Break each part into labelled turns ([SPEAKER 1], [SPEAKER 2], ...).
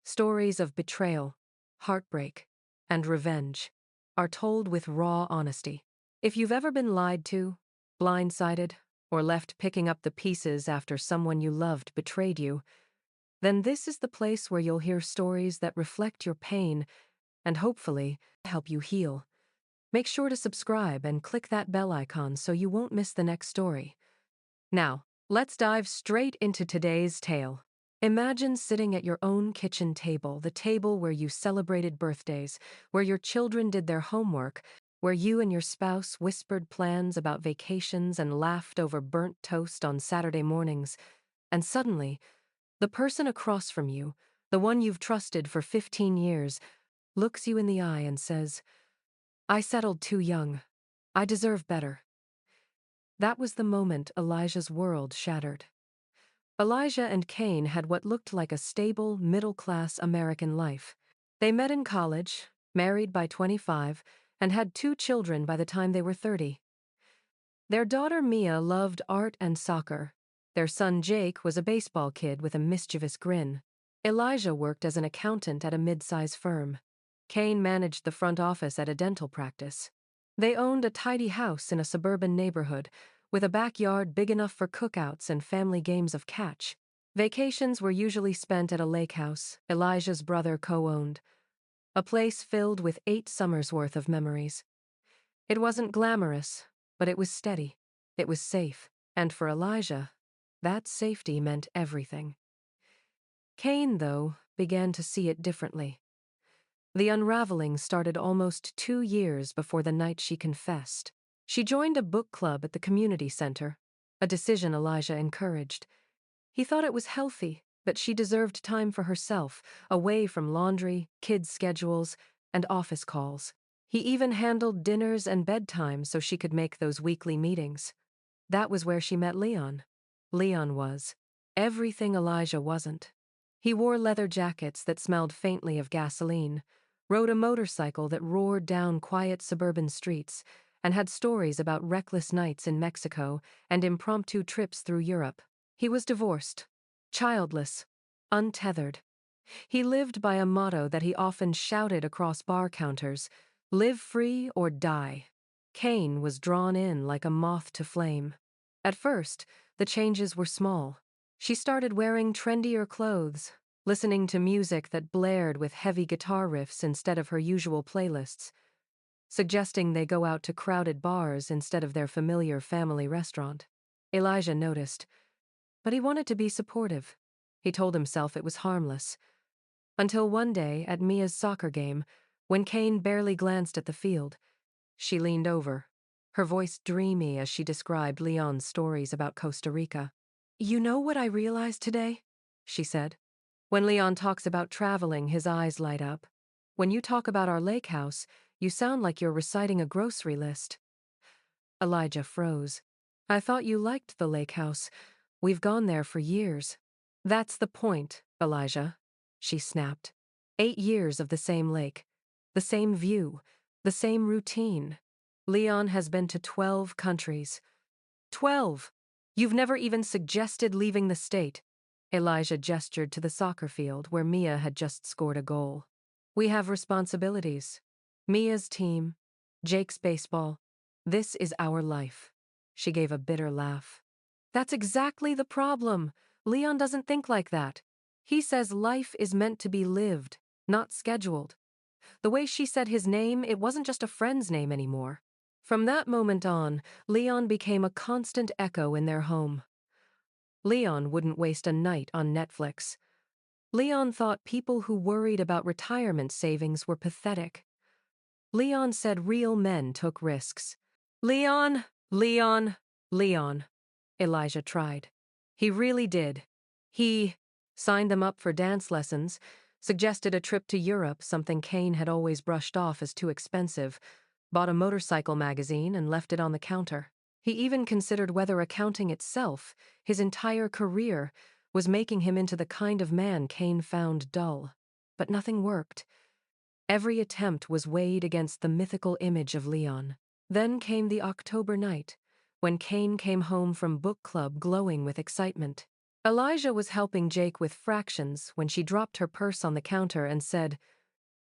[SPEAKER 1] Stories of betrayal, heartbreak, and revenge are told with raw honesty. If you've ever been lied to, blindsided, or left picking up the pieces after someone you loved betrayed you, then this is the place where you'll hear stories that reflect your pain and hopefully help you heal. Make sure to subscribe and click that bell icon so you won't miss the next story. Now, let's dive straight into today's tale. Imagine sitting at your own kitchen table, the table where you celebrated birthdays, where your children did their homework, where you and your spouse whispered plans about vacations and laughed over burnt toast on Saturday mornings. And suddenly, the person across from you, the one you've trusted for 15 years, looks you in the eye and says, "I settled too young. I deserve better." That was the moment Elijah's world shattered. Elijah and Kane had what looked like a stable, middle-class American life. They met in college, married by 25, and had 2 children by the time they were 30. Their daughter Mia loved art and soccer. Their son Jake was a baseball kid with a mischievous grin. Elijah worked as an accountant at a mid-size firm. Kane managed the front office at a dental practice. They owned a tidy house in a suburban neighborhood, with a backyard big enough for cookouts and family games of catch. Vacations were usually spent at a lake house Elijah's brother co-owned, a place filled with 8 summers' worth of memories. It wasn't glamorous, but it was steady. It was safe, and for Elijah, that safety meant everything. Kane, though, began to see it differently. The unraveling started almost 2 years before the night she confessed. She joined a book club at the community center, a decision Elijah encouraged. He thought it was healthy, that she deserved time for herself, away from laundry, kids' schedules, and office calls. He even handled dinners and bedtime so she could make those weekly meetings. That was where she met Leon. Leon was everything Elijah wasn't. He wore leather jackets that smelled faintly of gasoline, rode a motorcycle that roared down quiet suburban streets, and had stories about reckless nights in Mexico and impromptu trips through Europe. He was divorced, childless, untethered. He lived by a motto that he often shouted across bar counters: "Live free or die." Kane was drawn in like a moth to flame. At first, the changes were small. She started wearing trendier clothes, listening to music that blared with heavy guitar riffs instead of her usual playlists, suggesting they go out to crowded bars instead of their familiar family restaurant. Elijah noticed, but he wanted to be supportive. He told himself it was harmless. Until one day at Mia's soccer game, when Kane barely glanced at the field, she leaned over, her voice dreamy as she described Leon's stories about Costa Rica. "You know what I realized today?" she said. "When Leon talks about traveling, his eyes light up. When you talk about our lake house, you sound like you're reciting a grocery list." Elijah froze. "I thought you liked the lake house. We've gone there for years." "That's the point, Elijah," she snapped. 8 years of the same lake, the same view, the same routine. Leon has been to 12 countries. 12! You've never even suggested leaving the state. Elijah gestured to the soccer field where Mia had just scored a goal. "We have responsibilities. Mia's team, Jake's baseball. This is our life." She gave a bitter laugh. "That's exactly the problem. Leon doesn't think like that. He says life is meant to be lived, not scheduled." The way she said his name, it wasn't just a friend's name anymore. From that moment on, Leon became a constant echo in their home. Leon wouldn't waste a night on Netflix. Leon thought people who worried about retirement savings were pathetic. Leon said real men took risks. "Leon, Leon, Leon," Elijah tried. He really did. He signed them up for dance lessons, suggested a trip to Europe, something Kane had always brushed off as too expensive, bought a motorcycle magazine and left it on the counter. He even considered whether accounting itself, his entire career, was making him into the kind of man Kane found dull. But nothing worked. Every attempt was weighed against the mythical image of Leon. Then came the October night, when Kane came home from book club glowing with excitement. Elijah was helping Jake with fractions when she dropped her purse on the counter and said,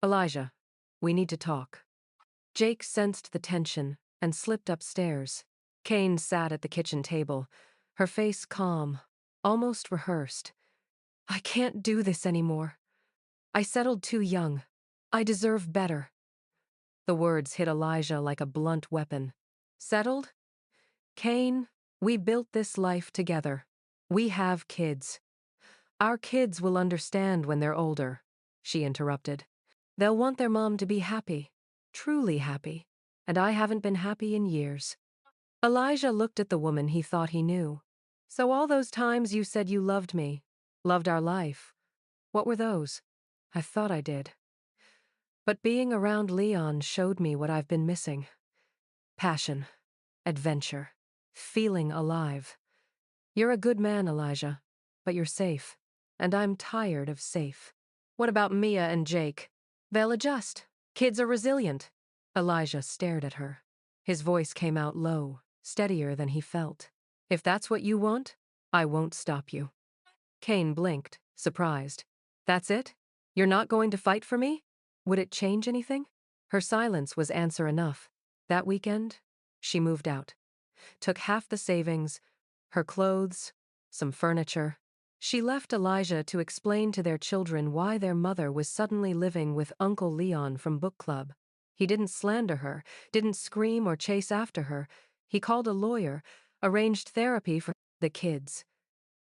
[SPEAKER 1] "Elijah, we need to talk." Jake sensed the tension and slipped upstairs. Kane sat at the kitchen table, her face calm, almost rehearsed. "I can't do this anymore. I settled too young. I deserve better." The words hit Elijah like a blunt weapon. "Settled? Kane, we built this life together. We have kids. Our kids will understand when they're older," she interrupted. "They'll want their mom to be happy, truly happy, and I haven't been happy in years." Elijah looked at the woman he thought he knew. "So all those times you said you loved me, loved our life, what were those?" "I thought I did. But being around Leon showed me what I've been missing. Passion, adventure, feeling alive. You're a good man, Elijah, but you're safe. And I'm tired of safe." "What about Mia and Jake?" "They'll adjust. Kids are resilient." Elijah stared at her. His voice came out low, steadier than he felt. "If that's what you want, I won't stop you." Kane blinked, surprised. "That's it? You're not going to fight for me? Would it change anything?" Her silence was answer enough. That weekend, she moved out. Took half the savings, her clothes, some furniture. She left Elijah to explain to their children why their mother was suddenly living with Uncle Leon from book club. He didn't slander her, didn't scream or chase after her. He called a lawyer, arranged therapy for the kids,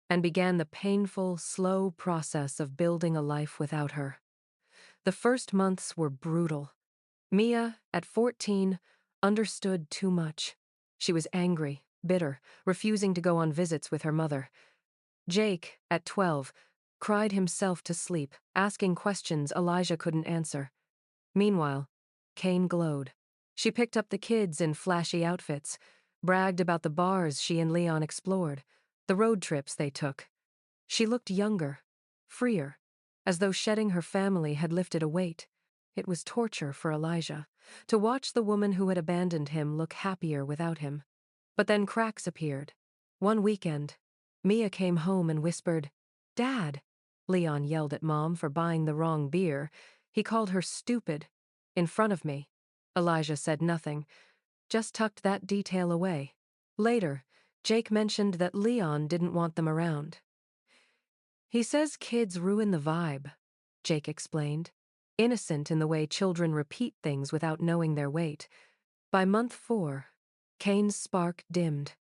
[SPEAKER 1] and began the painful, slow process of building a life without her. The first months were brutal. Mia, at 14, understood too much. She was angry, bitter, refusing to go on visits with her mother. Jake, at 12, cried himself to sleep, asking questions Elijah couldn't answer. Meanwhile, Kane glowed. She picked up the kids in flashy outfits, bragged about the bars she and Leon explored, the road trips they took. She looked younger, freer, as though shedding her family had lifted a weight. It was torture for Elijah, to watch the woman who had abandoned him look happier without him. But then cracks appeared. One weekend, Mia came home and whispered, "Dad." Leon yelled at Mom for buying the wrong beer. He called her stupid. In front of me. Elijah said nothing, just tucked that detail away. Later, Jake mentioned that Leon didn't want them around. "He says kids ruin the vibe," Jake explained, innocent in the way children repeat things without knowing their weight. By month 4, Kane's spark dimmed.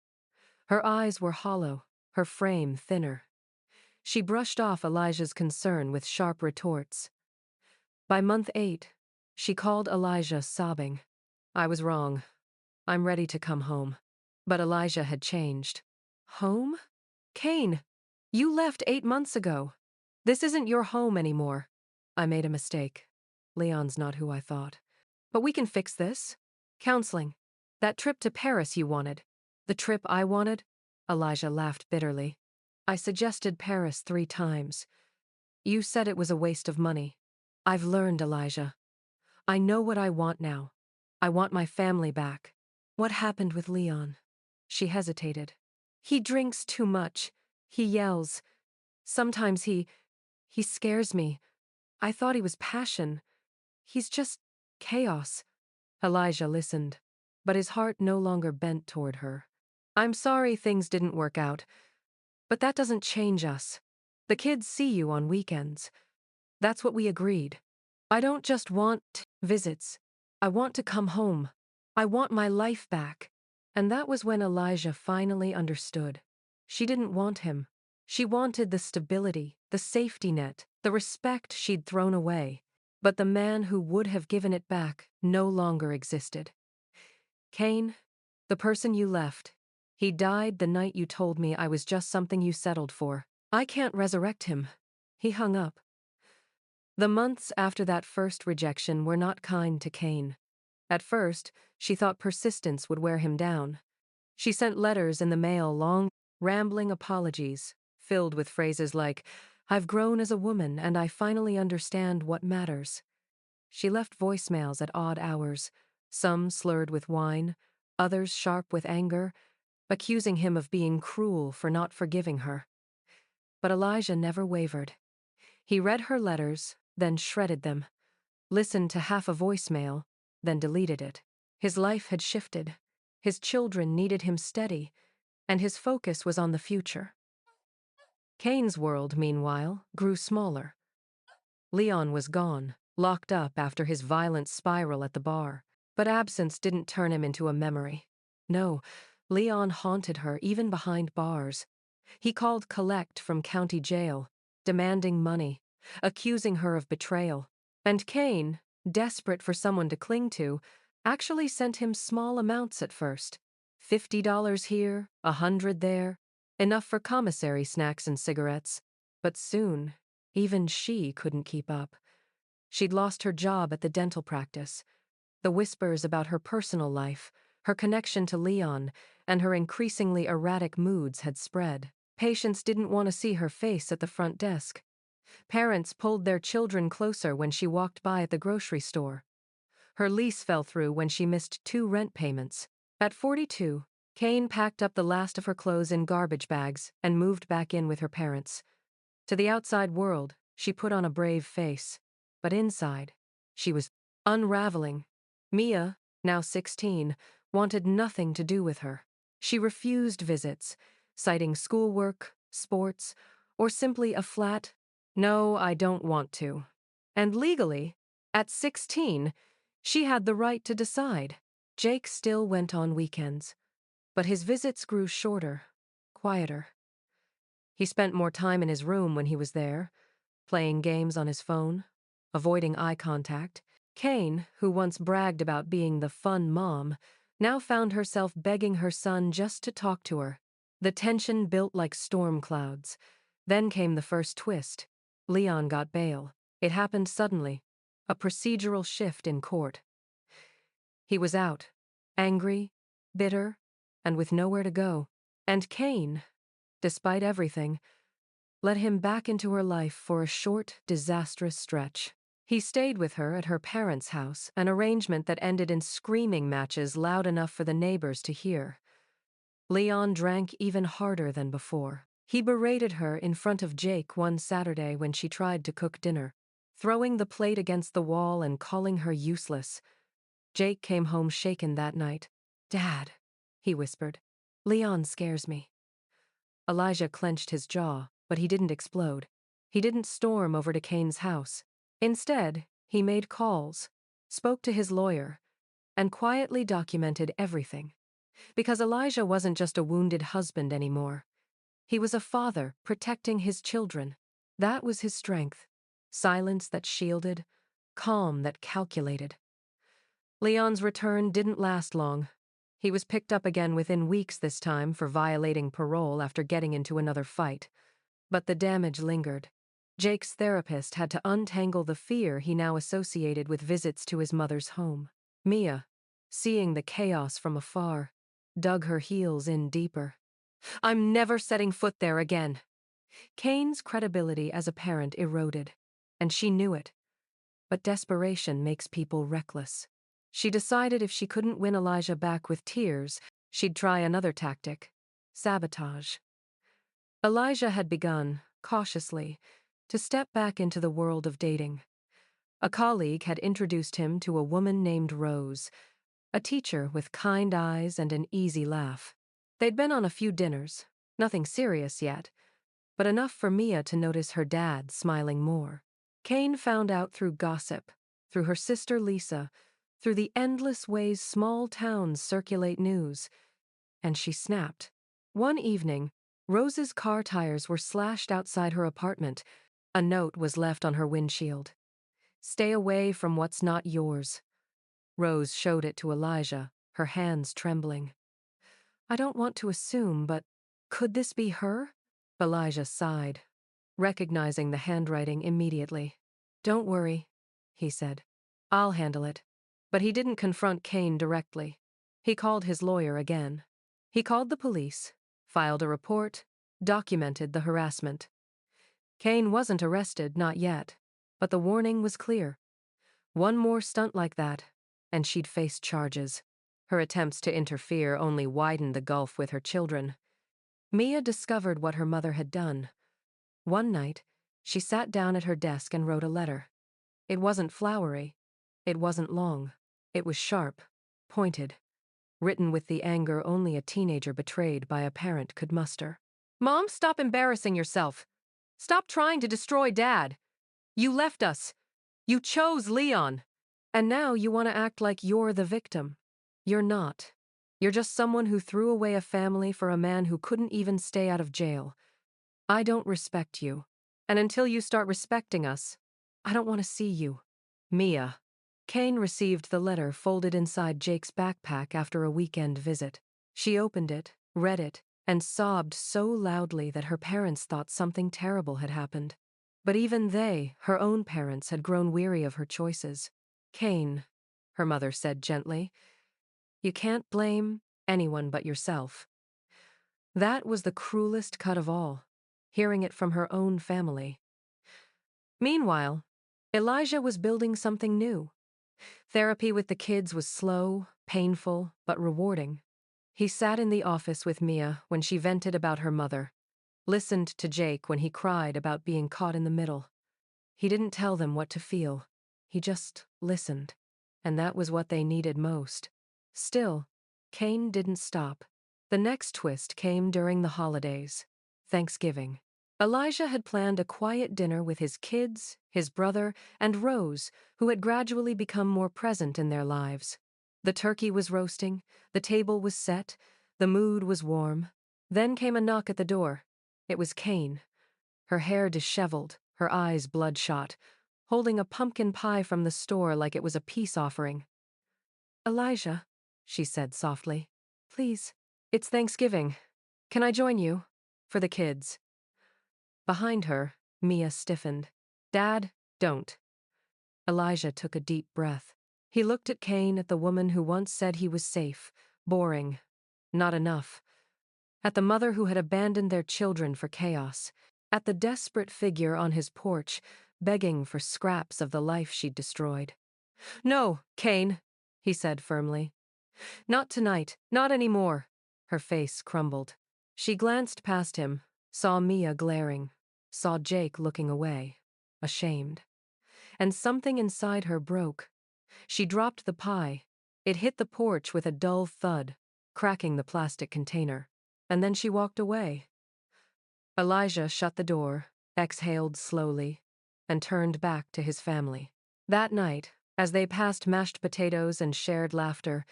[SPEAKER 1] Her eyes were hollow, her frame thinner. She brushed off Elijah's concern with sharp retorts. By month 8, she called Elijah sobbing. "I was wrong. I'm ready to come home." But Elijah had changed. "Home? Kane, you left 8 months ago. This isn't your home anymore." "I made a mistake. Leon's not who I thought. But we can fix this. Counseling. That trip to Paris you wanted. The trip I wanted?" Elijah laughed bitterly. "I suggested Paris 3 times. You said it was a waste of money. I've learned, Elijah. I know what I want now. I want my family back." "What happened with Leon?" She hesitated. "He drinks too much. He yells. Sometimes he scares me. I thought he was passion. He's just chaos." Elijah listened, but his heart no longer bent toward her. "I'm sorry things didn't work out, but that doesn't change us. The kids see you on weekends. That's what we agreed. I don't just want visits. I want to come home. I want my life back." And that was when Elijah finally understood. She didn't want him. She wanted the stability, the safety net, the respect she'd thrown away. But the man who would have given it back no longer existed. "Kane, the person you left, he died the night you told me I was just something you settled for. I can't resurrect him." He hung up. The months after that first rejection were not kind to Kane. At first, she thought persistence would wear him down. She sent letters in the mail, long, rambling apologies, filled with phrases like, "I've grown as a woman and I finally understand what matters." She left voicemails at odd hours, some slurred with wine, others sharp with anger, accusing him of being cruel for not forgiving her. But Elijah never wavered. He read her letters, then shredded them, listened to half a voicemail, then deleted it. His life had shifted. His children needed him steady, and his focus was on the future. Kane's world, meanwhile, grew smaller. Leon was gone, locked up after his violent spiral at the bar. But absence didn't turn him into a memory. No, Leon haunted her even behind bars. He called collect from county jail, demanding money, accusing her of betrayal. And Kane, desperate for someone to cling to, actually sent him small amounts at first. $50 here, 100 there, enough for commissary snacks and cigarettes. But soon, even she couldn't keep up. She'd lost her job at the dental practice. The whispers about her personal life, her connection to Leon, and her increasingly erratic moods had spread. Patients didn't want to see her face at the front desk. Parents pulled their children closer when she walked by at the grocery store. Her lease fell through when she missed 2 rent payments. At 42, Kane packed up the last of her clothes in garbage bags and moved back in with her parents. To the outside world, she put on a brave face. But inside, she was unraveling. Mia, now 16, wanted nothing to do with her. She refused visits, citing schoolwork, sports, or simply a flat, "No, I don't want to." And legally, at 16, she had the right to decide. Jake still went on weekends, but his visits grew shorter, quieter. He spent more time in his room when he was there, playing games on his phone, avoiding eye contact. Kane, who once bragged about being the fun mom, now found herself begging her son just to talk to her. The tension built like storm clouds. Then came the first twist. Leon got bail. It happened suddenly, a procedural shift in court. He was out, angry, bitter, and with nowhere to go. And Kane, despite everything, let him back into her life for a short, disastrous stretch. He stayed with her at her parents' house, an arrangement that ended in screaming matches loud enough for the neighbors to hear. Leon drank even harder than before. He berated her in front of Jake one Saturday when she tried to cook dinner, throwing the plate against the wall and calling her useless. Jake came home shaken that night. "Dad," he whispered, "Leon scares me." Elijah clenched his jaw, but he didn't explode. He didn't storm over to Kane's house. Instead, he made calls, spoke to his lawyer, and quietly documented everything. Because Elijah wasn't just a wounded husband anymore. He was a father protecting his children. That was his strength. Silence that shielded, calm that calculated. Leon's return didn't last long. He was picked up again within weeks this time for violating parole after getting into another fight. But the damage lingered. Jake's therapist had to untangle the fear he now associated with visits to his mother's home. Mia, seeing the chaos from afar, dug her heels in deeper. "I'm never setting foot there again." Kane's credibility as a parent eroded, and she knew it. But desperation makes people reckless. She decided if she couldn't win Elijah back with tears, she'd try another tactic: sabotage. Elijah had begun, cautiously, to step back into the world of dating. A colleague had introduced him to a woman named Rose, a teacher with kind eyes and an easy laugh. They'd been on a few dinners, nothing serious yet, but enough for Mia to notice her dad smiling more. Kane found out through gossip, through her sister Lisa, through the endless ways small towns circulate news, and she snapped. One evening, Rose's car tires were slashed outside her apartment. A note was left on her windshield. "Stay away from what's not yours." Rose showed it to Elijah, her hands trembling. "I don't want to assume, but could this be her?" Elijah sighed, recognizing the handwriting immediately. "Don't worry," he said. "I'll handle it." But he didn't confront Kane directly. He called his lawyer again. He called the police, filed a report, documented the harassment. Kane wasn't arrested, not yet, but the warning was clear. One more stunt like that, and she'd face charges. Her attempts to interfere only widened the gulf with her children. Mia discovered what her mother had done. One night, she sat down at her desk and wrote a letter. It wasn't flowery. It wasn't long. It was sharp, pointed, written with the anger only a teenager betrayed by a parent could muster. Mom, stop embarrassing yourself. Stop trying to destroy Dad. You left us. You chose Leon. And now you want to act like you're the victim. You're not. You're just someone who threw away a family for a man who couldn't even stay out of jail. I don't respect you. And until you start respecting us, I don't want to see you. Mia. Kane received the letter folded inside Jake's backpack after a weekend visit. She opened it, read it, and sobbed so loudly that her parents thought something terrible had happened. But even they, her own parents, had grown weary of her choices. Kane, her mother said gently, you can't blame anyone but yourself. That was the cruelest cut of all, hearing it from her own family. Meanwhile, Elijah was building something new. Therapy with the kids was slow, painful, but rewarding. He sat in the office with Mia when she vented about her mother, listened to Jake when he cried about being caught in the middle. He didn't tell them what to feel. He just listened. And that was what they needed most. Still, Kane didn't stop. The next twist came during the holidays. Thanksgiving. Elijah had planned a quiet dinner with his kids, his brother, and Rose, who had gradually become more present in their lives. The turkey was roasting, the table was set, the mood was warm. Then came a knock at the door. It was Kane. Her hair disheveled, her eyes bloodshot, holding a pumpkin pie from the store like it was a peace offering. Elijah, she said softly, please, it's Thanksgiving. Can I join you? For the kids. Behind her, Mia stiffened. Dad, don't. Elijah took a deep breath. He looked at Kane, at the woman who once said he was safe, boring, not enough. At the mother who had abandoned their children for chaos. At the desperate figure on his porch, begging for scraps of the life she'd destroyed. No, Kane, he said firmly. Not tonight, not anymore. Her face crumbled. She glanced past him, saw Mia glaring, saw Jake looking away, ashamed. And something inside her broke. She dropped the pie. It hit the porch with a dull thud, cracking the plastic container. And then she walked away. Elijah shut the door, exhaled slowly, and turned back to his family. That night, as they passed mashed potatoes and shared laughter,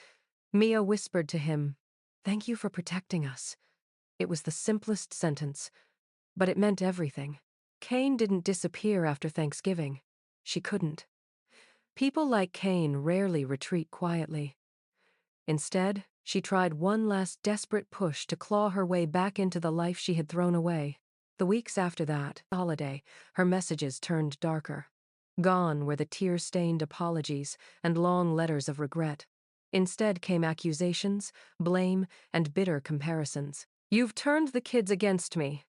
[SPEAKER 1] Mia whispered to him, "Thank you for protecting us." It was the simplest sentence, but it meant everything. Kane didn't disappear after Thanksgiving. She couldn't. People like Kane rarely retreat quietly. Instead, she tried one last desperate push to claw her way back into the life she had thrown away. The weeks after that holiday, her messages turned darker. Gone were the tear-stained apologies and long letters of regret. Instead came accusations, blame, and bitter comparisons. You've turned the kids against me.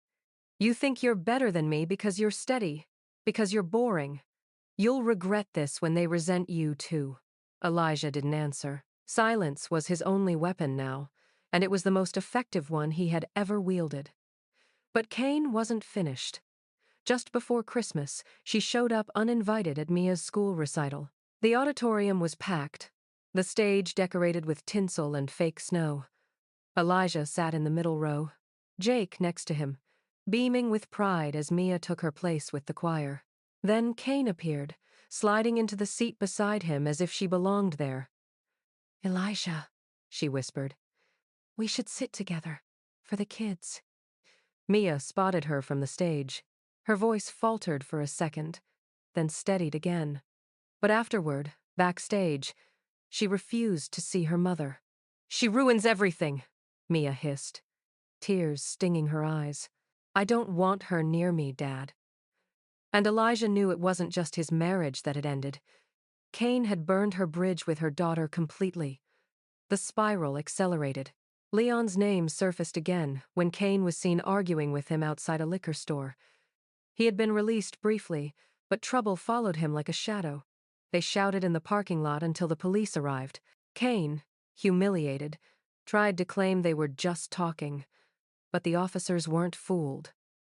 [SPEAKER 1] You think you're better than me because you're steady, because you're boring. You'll regret this when they resent you too. Elijah didn't answer. Silence was his only weapon now, and it was the most effective one he had ever wielded. But Kane wasn't finished. Just before Christmas, she showed up uninvited at Mia's school recital. The auditorium was packed, the stage decorated with tinsel and fake snow. Elijah sat in the middle row, Jake next to him, beaming with pride as Mia took her place with the choir. Then Kane appeared, sliding into the seat beside him as if she belonged there. Elijah, she whispered, we should sit together, for the kids. Mia spotted her from the stage. Her voice faltered for a second, then steadied again. But afterward, backstage, she refused to see her mother. She ruins everything, Mia hissed, tears stinging her eyes. I don't want her near me, Dad. And Elijah knew it wasn't just his marriage that had ended. Kane had burned her bridge with her daughter completely. The spiral accelerated. Leon's name surfaced again when Kane was seen arguing with him outside a liquor store. He had been released briefly, but trouble followed him like a shadow. They shouted in the parking lot until the police arrived. Kane, humiliated, tried to claim they were just talking, but the officers weren't fooled.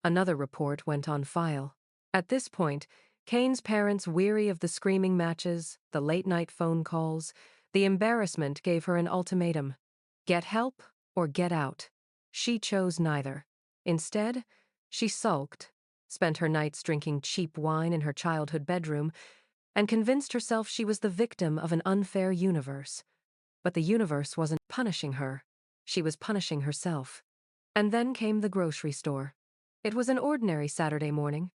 [SPEAKER 1] Another report went on file. At this point, Kane's parents, weary of the screaming matches, the late-night phone calls, the embarrassment, gave her an ultimatum. Get help or get out. She chose neither. Instead, she sulked, spent her nights drinking cheap wine in her childhood bedroom, and convinced herself she was the victim of an unfair universe. But the universe wasn't punishing her. She was punishing herself. And then came the grocery store. It was an ordinary Saturday morning.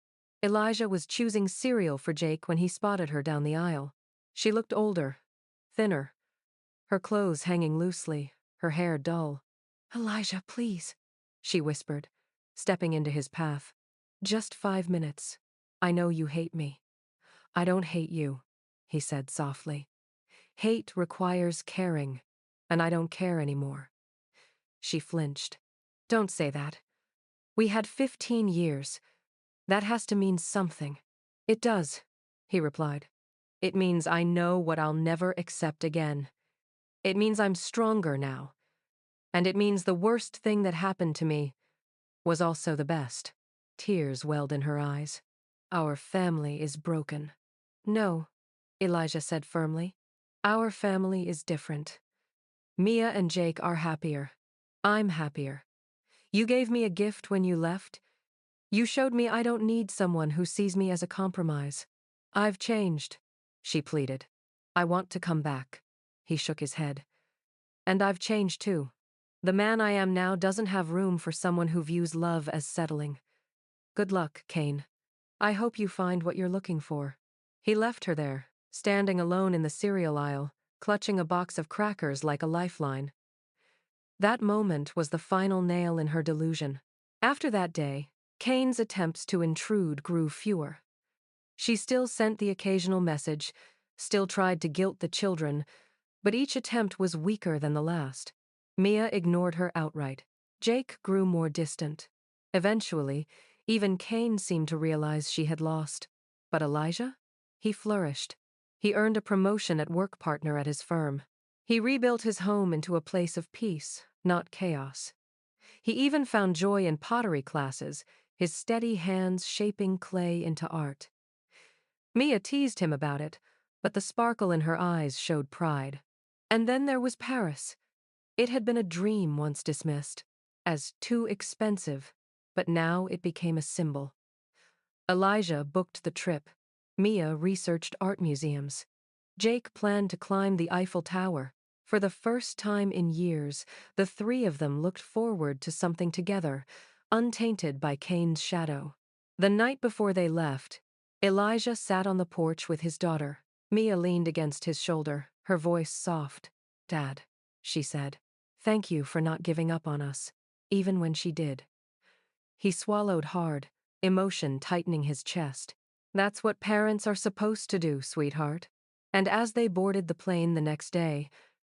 [SPEAKER 1] Elijah was choosing cereal for Jake when he spotted her down the aisle. She looked older, thinner, her clothes hanging loosely, her hair dull. "Elijah, please," she whispered, stepping into his path. "Just 5 minutes. I know you hate me." "I don't hate you," he said softly. "Hate requires caring, and I don't care anymore." She flinched. "Don't say that. We had 15 years. That has to mean something." "It does," he replied. "It means I know what I'll never accept again. It means I'm stronger now. And it means the worst thing that happened to me was also the best." Tears welled in her eyes. "Our family is broken." "No," Elijah said firmly. "Our family is different. Mia and Jake are happier. I'm happier. You gave me a gift when you left. You showed me I don't need someone who sees me as a compromise. I've changed," she pleaded. "I want to come back." He shook his head. "And I've changed too. The man I am now doesn't have room for someone who views love as settling. Good luck, Kane. I hope you find what you're looking for." He left her there, standing alone in the cereal aisle, clutching a box of crackers like a lifeline. That moment was the final nail in her delusion. After that day, Kane's attempts to intrude grew fewer. She still sent the occasional message, still tried to guilt the children, but each attempt was weaker than the last. Mia ignored her outright. Jake grew more distant. Eventually, even Kane seemed to realize she had lost. But Elijah? He flourished. He earned a promotion at work partner at his firm. He rebuilt his home into a place of peace, not chaos. He even found joy in pottery classes, his steady hands shaping clay into art. Mia teased him about it, but the sparkle in her eyes showed pride. And then there was Paris. It had been a dream once dismissed as too expensive, but now it became a symbol. Elijah booked the trip. Mia researched art museums. Jake planned to climb the Eiffel Tower. For the first time in years, the three of them looked forward to something together, untainted by Kane's shadow. The night before they left, Elijah sat on the porch with his daughter. Mia leaned against his shoulder, her voice soft. "Dad," she said, "thank you for not giving up on us, even when she did." He swallowed hard, emotion tightening his chest. "That's what parents are supposed to do, sweetheart." And as they boarded the plane the next day,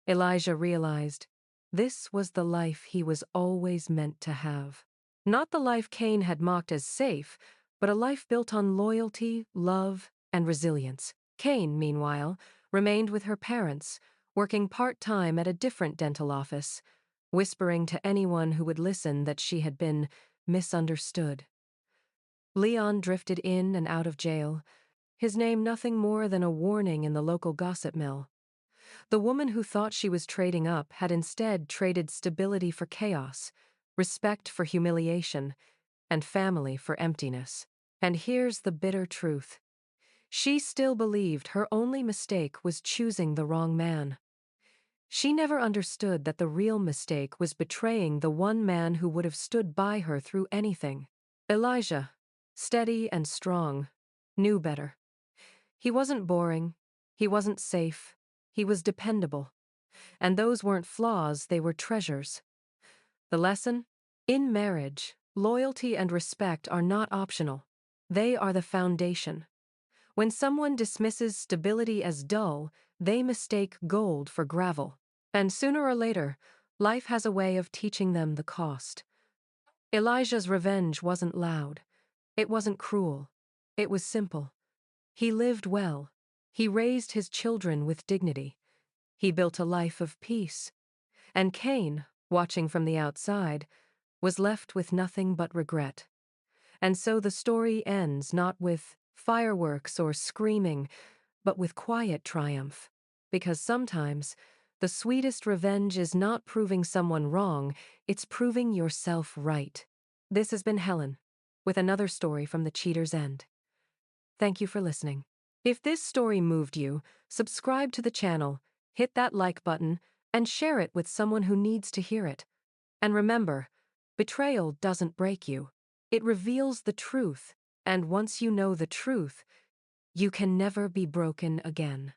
[SPEAKER 1] Elijah realized this was the life he was always meant to have. Not the life Kane had mocked as safe, but a life built on loyalty, love, and resilience. Kane, meanwhile, remained with her parents, working part-time at a different dental office, whispering to anyone who would listen that she had been misunderstood. Leon drifted in and out of jail, his name nothing more than a warning in the local gossip mill. The woman who thought she was trading up had instead traded stability for chaos, respect for humiliation, and family for emptiness. And here's the bitter truth. She still believed her only mistake was choosing the wrong man. She never understood that the real mistake was betraying the one man who would have stood by her through anything. Elijah, steady and strong, knew better. He wasn't boring. He wasn't safe. He was dependable. And those weren't flaws, they were treasures. The lesson? In marriage, loyalty and respect are not optional. They are the foundation. When someone dismisses stability as dull, they mistake gold for gravel. And sooner or later, life has a way of teaching them the cost. Elijah's revenge wasn't loud. It wasn't cruel. It was simple. He lived well. He raised his children with dignity. He built a life of peace. And Kane, watching from the outside, was left with nothing but regret. And so the story ends not with fireworks or screaming, but with quiet triumph. Because sometimes, the sweetest revenge is not proving someone wrong, it's proving yourself right. This has been Helen, with another story from the cheater's end. Thank you for listening. If this story moved you, subscribe to the channel, hit that like button, and share it with someone who needs to hear it. And remember, betrayal doesn't break you. It reveals the truth, and once you know the truth, you can never be broken again.